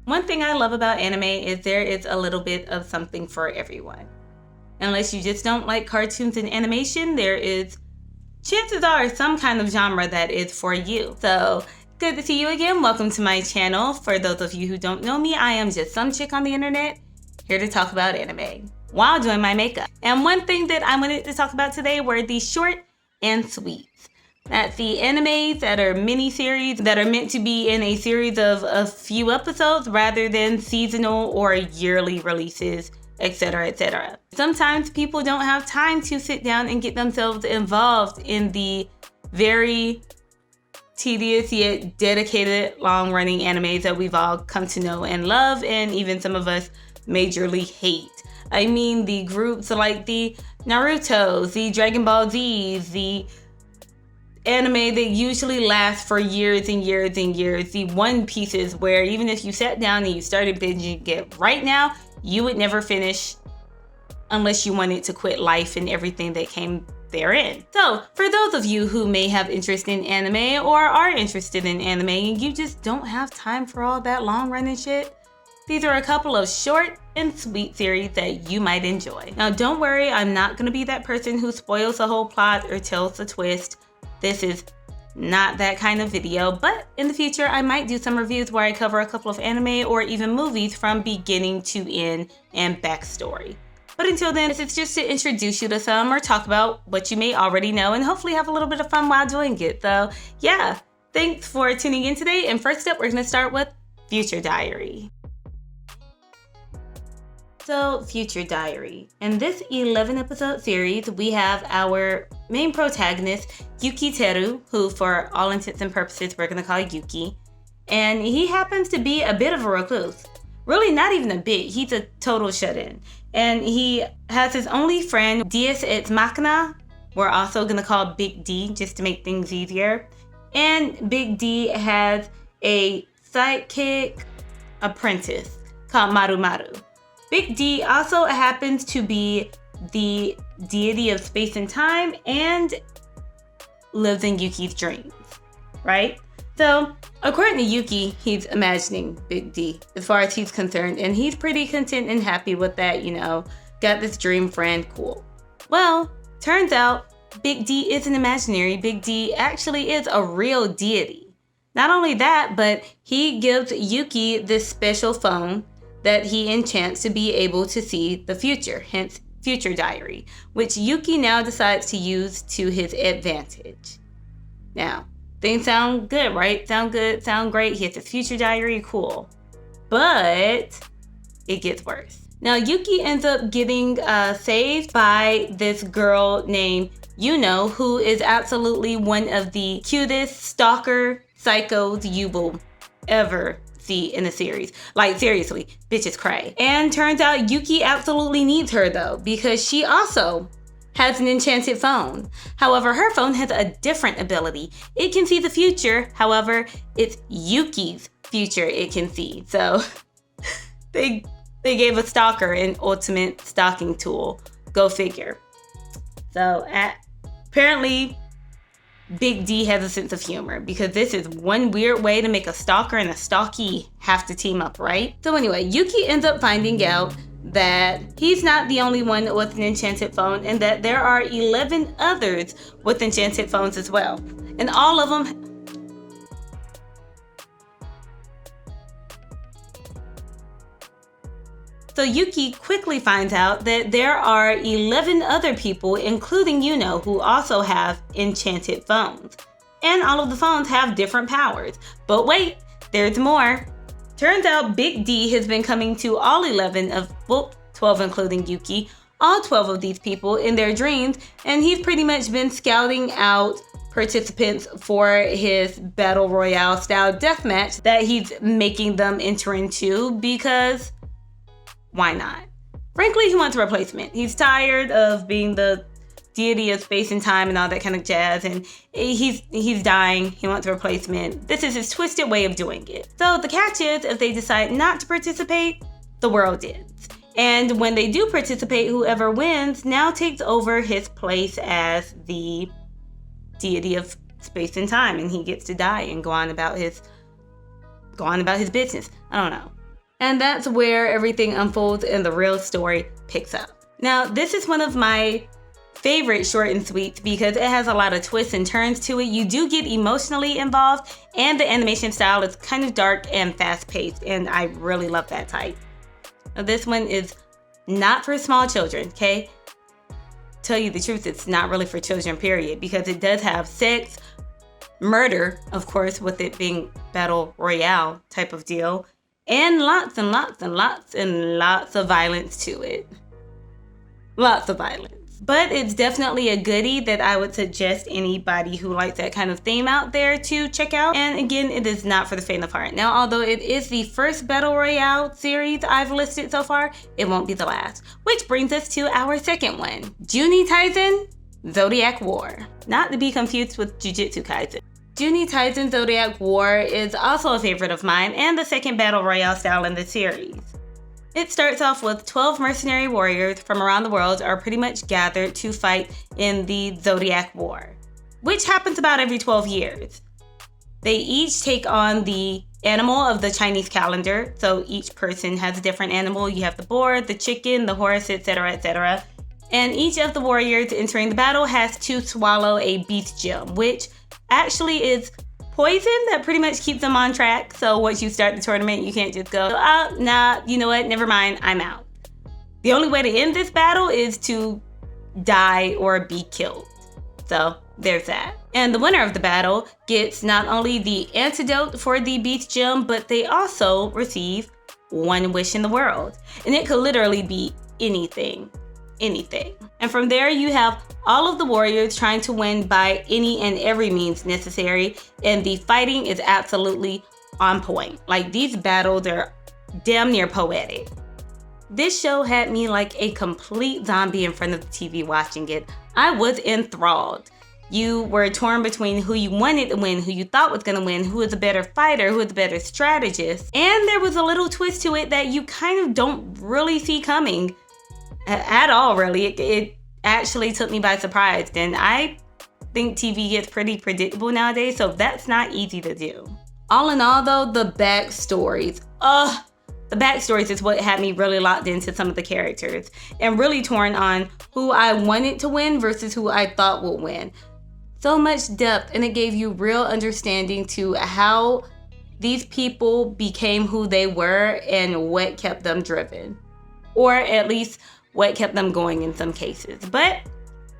One thing I love about anime is there is a little bit of something for everyone. Unless you just don't like cartoons and animation, there is, chances are, some kind of genre that is for you. So, good to see you again. Welcome to my channel. For those of you who don't know me, I am just some chick on the internet here to talk about anime while doing my makeup. And one thing that I wanted to talk about today were the short and sweet. That's the animes that are mini-series that are meant to be in a series of a few episodes rather than seasonal or yearly releases, etc., etc. Sometimes people don't have time to sit down and get themselves involved in the very tedious yet dedicated long-running animes that we've all come to know and love, and even some of us majorly hate. I mean, the groups like the Naruto's, the Dragon Ball Z's, the anime that usually lasts for years and years and years, the One Pieces where even if you sat down and you started binging it right now, you would never finish unless you wanted to quit life and everything that came therein. So for those of you who may have interest in anime or are interested in anime and you just don't have time for all that long running shit, these are a couple of short and sweet series that you might enjoy. Now don't worry, I'm not going to be that person who spoils the whole plot or tells the twist. This is not that kind of video, but in the future I might do some reviews where I cover a couple of anime or even movies from beginning to end and backstory. But until then, this is just to introduce you to some or talk about what you may already know and hopefully have a little bit of fun while doing it. So yeah, thanks for tuning in today. And first up, we're going to start with Future Diary. So, Future Diary. In this 11-episode series, we have our main protagonist, Yuki Teru, who for all intents and purposes, we're going to call Yuki. And he happens to be a bit of a recluse. Really, not even a bit. He's a total shut-in. And he has his only friend, Deus Ex Machina. We're also going to call Big D, just to make things easier. And Big D has a sidekick apprentice called Maru Maru. Big D also happens to be the deity of space and time and lives in Yuki's dreams, right? So, according to Yuki, he's imagining Big D as far as he's concerned, and he's pretty content and happy with that, you know, got this dream friend, cool. Well, turns out Big D isn't imaginary. Big D actually is a real deity. Not only that, but he gives Yuki this special phone that he enchants to be able to see the future, hence Future Diary, which Yuki now decides to use to his advantage. Now, things sound good, right? Sound good, sound great. He has his Future Diary, cool. But it gets worse. Now, Yuki ends up getting saved by this girl named Yuno, who is absolutely one of the cutest stalker psychos you will ever see in the series. Like, seriously, bitches cray. And turns out Yuki absolutely needs her though, because she also has an enchanted phone. However, her phone has a different ability. It can see the future. However, it's Yuki's future it can see. So they gave a stalker an ultimate stalking tool. Go figure. So apparently Big D has a sense of humor, because this is one weird way to make a stalker and a stalky have to team up, right? So anyway, Yuki ends up finding out that he's not the only one with an enchanted phone and that there are 11 others with enchanted phones as well. And all of them So Yuki quickly finds out that there are 11 other people, including Yuno, who also have enchanted phones. And all of the phones have different powers. But wait, there's more. Turns out Big D has been coming to all 11 of, well, 12 including Yuki, all 12 of these people in their dreams, and he's pretty much been scouting out participants for his battle royale style deathmatch that he's making them enter into, because why not? Frankly, he wants a replacement. He's tired of being the deity of space and time and all that kind of jazz, and he's dying. He wants a replacement. This is his twisted way of doing it. So the catch is, if they decide not to participate, the world ends. And when they do participate, whoever wins now takes over his place as the deity of space and time, and he gets to die and go on about his business. I don't know. And that's where everything unfolds and the real story picks up. Now, this is one of my favorite short and sweets because it has a lot of twists and turns to it. You do get emotionally involved, and the animation style is kind of dark and fast-paced, and I really love that type. Now, this one is not for small children, okay? Tell you the truth, it's not really for children, period, because it does have sex, murder, of course, with it being battle royale type of deal, and lots and lots and lots and lots of violence to it. Lots of violence. But it's definitely a goodie that I would suggest anybody who likes that kind of theme out there to check out. And again, it is not for the faint of heart. Now, although it is the first Battle Royale series I've listed so far, it won't be the last. Which brings us to our second one. Junni Taisen, Zodiac War. Not to be confused with Jujutsu Kaisen. Junni Taisen Zodiac War is also a favorite of mine and the second Battle Royale style in the series. It starts off with 12 mercenary warriors from around the world are pretty much gathered to fight in the Zodiac War, which happens about every 12 years. They each take on the animal of the Chinese calendar, so each person has a different animal. You have the boar, the chicken, the horse, etc., etc. And each of the warriors entering the battle has to swallow a beast gem, which actually is poison that pretty much keeps them on track. So once you start the tournament, you can't just go, nah, you know what, never mind, I'm out. The only way to end this battle is to die or be killed. So there's that. And the winner of the battle gets not only the antidote for the beast gem, but they also receive one wish in the world. And it could literally be anything. And from there you have all of the warriors trying to win by any and every means necessary, and the fighting is absolutely on point. Like, these battles are damn near poetic. This show had me like a complete zombie in front of the TV watching it. I was enthralled. You were torn between who you wanted to win, who you thought was going to win, who was a better fighter, who was a better strategist, and there was a little twist to it that you kind of don't really see coming at all, really. It actually took me by surprise, and I think TV gets pretty predictable nowadays, so that's not easy to do. All in all, though, the backstories is what had me really locked into some of the characters and really torn on who I wanted to win versus who I thought would win. So much depth, and it gave you real understanding to how these people became who they were and what kept them driven, or at least what kept them going in some cases. But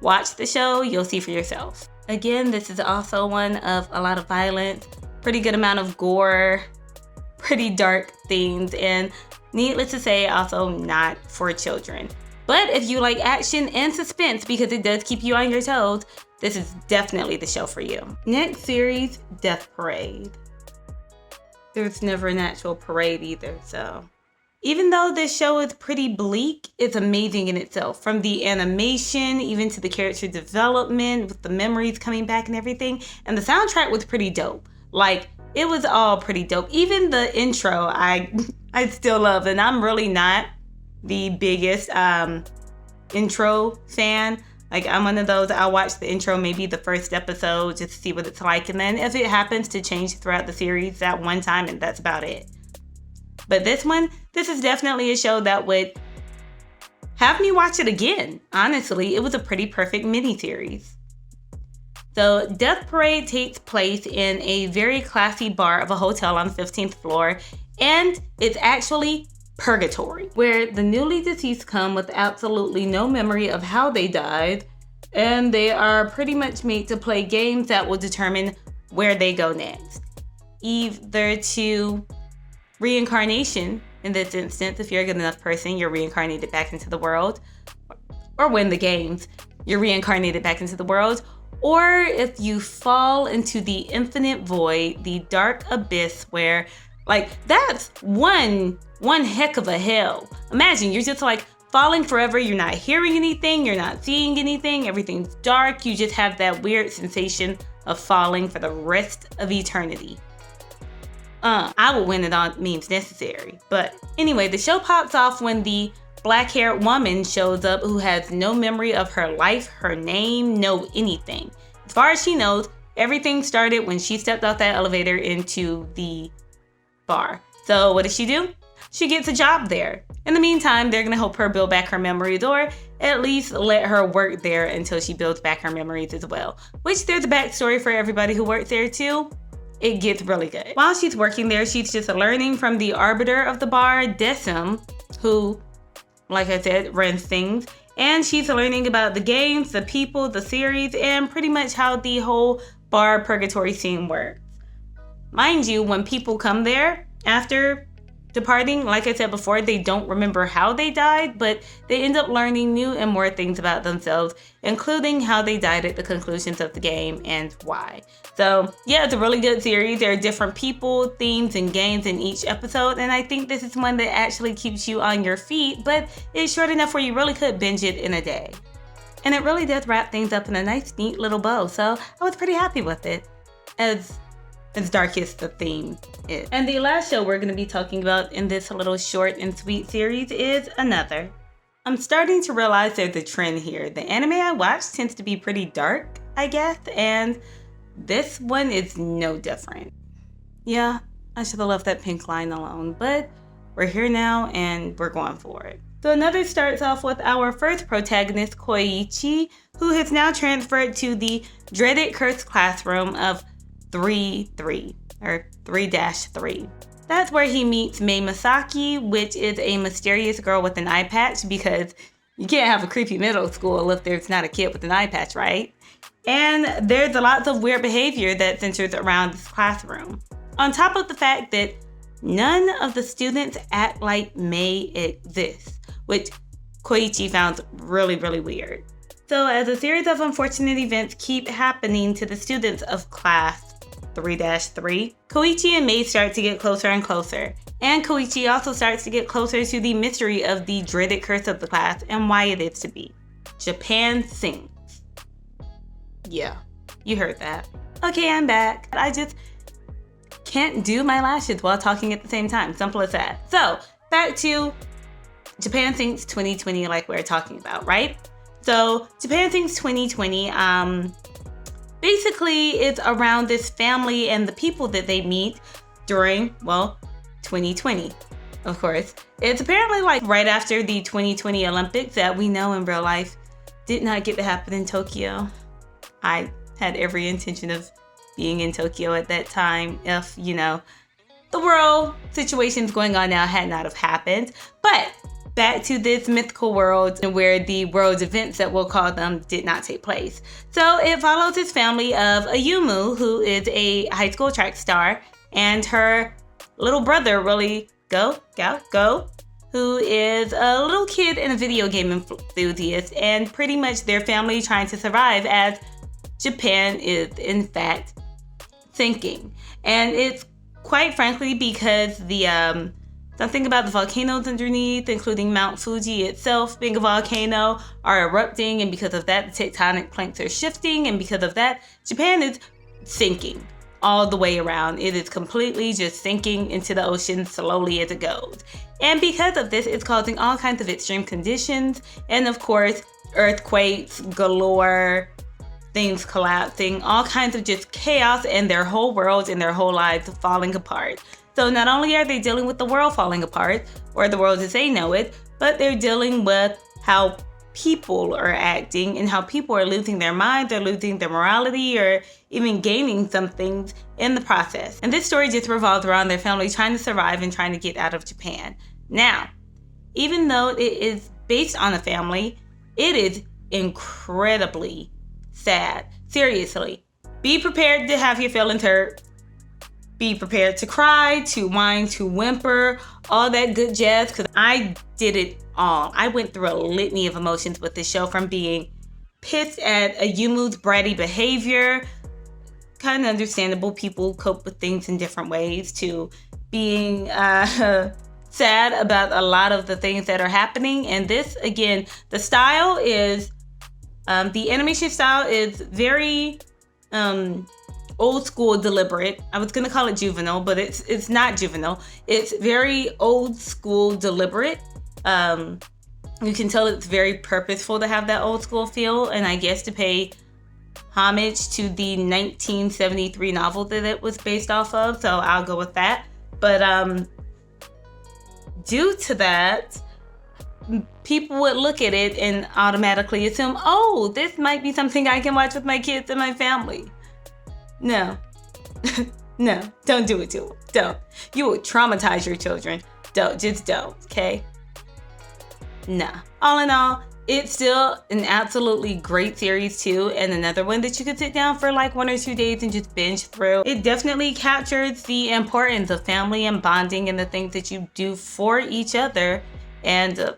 watch the show, you'll see for yourself. Again, this is also one of a lot of violence, pretty good amount of gore, pretty dark themes, and needless to say, also not for children. But if you like action and suspense, because it does keep you on your toes, this is definitely the show for you. Next series, Death Parade. There's never an actual parade either, so. Even though this show is pretty bleak, it's amazing in itself. From the animation, even to the character development, with the memories coming back and everything. And the soundtrack was pretty dope. Like, it was all pretty dope. Even the intro, I still love. And I'm really not the biggest intro fan. Like, I'm one of those, I'll watch the intro, maybe the first episode, just to see what it's like. And then if it happens to change throughout the series that one time, and that's about it. But this is definitely a show that would have me watch it again. Honestly, it was a pretty perfect miniseries. So Death Parade takes place in a very classy bar of a hotel on the 15th floor, and it's actually purgatory, where the newly deceased come with absolutely no memory of how they died, and they are pretty much made to play games that will determine where they go next. Either to reincarnation, in this instance, if you're a good enough person, you're reincarnated back into the world, or win the games, you're reincarnated back into the world, or if you fall into the infinite void, the dark abyss, where, like, that's one heck of a hell. Imagine you're just like falling forever, you're not hearing anything, you're not seeing anything, everything's dark, you just have that weird sensation of falling for the rest of eternity. I would win it on means necessary. But anyway, the show pops off when the black-haired woman shows up who has no memory of her life, her name, no anything. As far as she knows, everything started when she stepped out that elevator into the bar. So what does? she gets a job there. In the meantime, they're going to help her build back her memories, or at least let her work there until she builds back her memories as well. Which there's a backstory for everybody who works there too. It gets really good. While she's working there, she's just learning from the arbiter of the bar, Decim, who, like I said, runs things. And she's learning about the games, the people, the series, and pretty much how the whole bar purgatory scene works. Mind you, when people come there after departing, like I said before, they don't remember how they died, but they end up learning new and more things about themselves, including how they died at the conclusions of the game and why. So yeah, it's a really good series. There are different people, themes, and games in each episode, and I think this is one that actually keeps you on your feet, but it's short enough where you really could binge it in a day. And it really does wrap things up in a nice, neat little bow, so I was pretty happy with it, as dark as the theme is. And the last show we're going to be talking about in this little short and sweet series is Another. I'm starting to realize there's a trend here. The anime I watch tends to be pretty dark, I guess, and this one is no different. Yeah, I should have left that pink line alone, but we're here now and we're going for it. So Another starts off with our first protagonist, Koichi, who has now transferred to the dreaded cursed classroom of 3-3. That's where he meets Mei Masaki, which is a mysterious girl with an eye patch, because you can't have a creepy middle school if there's not a kid with an eye patch, right? And there's lots of weird behavior that centers around this classroom. On top of the fact that none of the students act like Mei exists, which Koichi found really, really weird. So as a series of unfortunate events keep happening to the students of class 3-3, Koichi and Mei start to get closer and closer. And Koichi also starts to get closer to the mystery of the dreaded curse of the class and why it is to be. Japan sings. Yeah, you heard that. Okay, I'm back. I just can't do my lashes while talking at the same time. Simple as that. So, back to Japan Sings 2020 like we're talking about, right? So, Japan Sings 2020, basically, it's around this family and the people that they meet during, 2020, of course. It's apparently like right after the 2020 Olympics that we know in real life did not get to happen in Tokyo. I had every intention of being in Tokyo at that time if, the world situations going on now had not have happened. But back to this mythical world where the world's events that we'll call them did not take place. So it follows this family of Ayumu, who is a high school track star, and her little brother, Go, who is a little kid and a video game enthusiast, and pretty much their family trying to survive as Japan is in fact sinking. And it's quite frankly because the something about the volcanoes underneath, including Mount Fuji itself being a volcano, are erupting, and because of that, the tectonic plates are shifting, and because of that, Japan is sinking all the way around. It is completely just sinking into the ocean slowly as it goes. And because of this, it's causing all kinds of extreme conditions, and of course, earthquakes galore, things collapsing, all kinds of just chaos, and their whole worlds and their whole lives falling apart. So not only are they dealing with the world falling apart, or the world as they know it, but they're dealing with how people are acting and how people are losing their minds, or losing their morality, or even gaining some things in the process. And this story just revolves around their family trying to survive and trying to get out of Japan. Now, even though it is based on a family, it is incredibly sad. Seriously, be prepared to have your feelings hurt. Be prepared to cry, to whine, to whimper, all that good jazz, because I did it all. I went through a litany of emotions with this show, from being pissed at Ayumu's bratty behavior, kind of understandable, people cope with things in different ways, to being sad about a lot of the things that are happening. And this, again, the style is, the animation style is very old school deliberate. I was gonna call it juvenile, but it's not juvenile. It's very old school deliberate. You can tell it's very purposeful to have that old school feel, and I guess to pay homage to the 1973 novel that it was based off of, so I'll go with that. But due to that, people would look at it and automatically assume, oh, this might be something I can watch with my kids and my family. No. No, don't do it to them. Don't. You will traumatize your children. Just don't, okay? Nah. All in all, it's still an absolutely great series too, and another one that you could sit down for like 1 or 2 days and just binge through. It definitely captures the importance of family and bonding and the things that you do for each other, and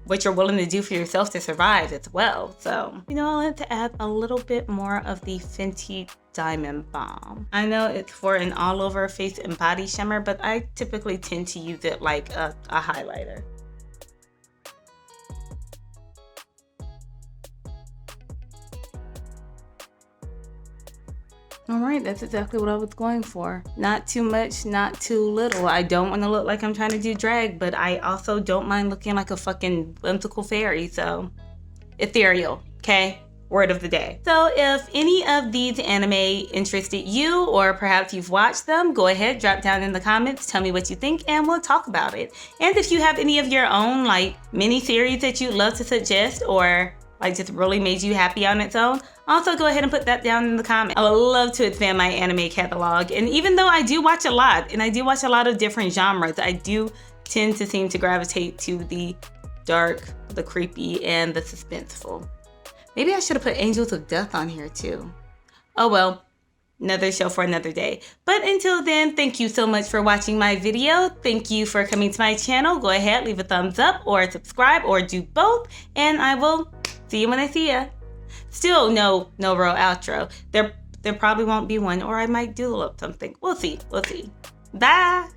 what you're willing to do for yourself to survive as well. So, I wanted to add a little bit more of the Fenty Diamond Balm. I know it's for an all over face and body shimmer, but I typically tend to use it like a highlighter. All right, that's exactly what I was going for. Not too much, not too little. I don't want to look like I'm trying to do drag, but I also don't mind looking like a fucking whimsical fairy. So, ethereal, okay? Word of the day. So if any of these anime interested you, or perhaps you've watched them, go ahead, drop down in the comments, tell me what you think, and we'll talk about it. And if you have any of your own like mini series that you'd love to suggest, or like just really made you happy on its own, also go ahead and put that down in the comments. I would love to expand my anime catalog. And even though I do watch a lot, and I do watch a lot of different genres, I do tend to seem to gravitate to the dark, the creepy, and the suspenseful. Maybe I should have put Angels of Death on here too. Oh well, another show for another day. But until then, thank you so much for watching my video. Thank you for coming to my channel. Go ahead, leave a thumbs up or subscribe or do both. And I will see you when I see ya. Still no real outro. There probably won't be one, or I might do something. We'll see. Bye.